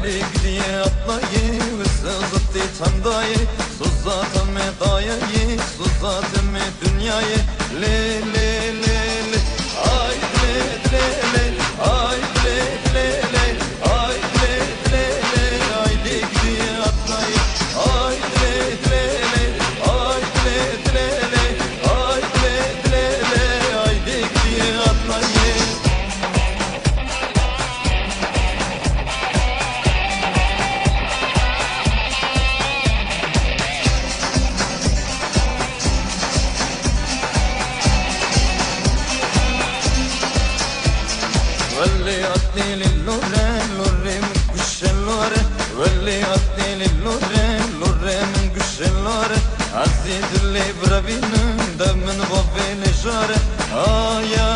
haydi gidiye atlayı Sızıttı tandayı Suzatım dayayı Suzatım dünyayı Le le le le Ay le le le Ay le le le Ay le le le Haydi gidiye atlayı Ay le le le Ay le le le Ay le le le Haydi gidiye atlayı واللي عطني للورة لورة من قش اللورة واللي عطني للورة لورة من قش اللورة عزيز اللي بربينا دم من بابي نجارة يا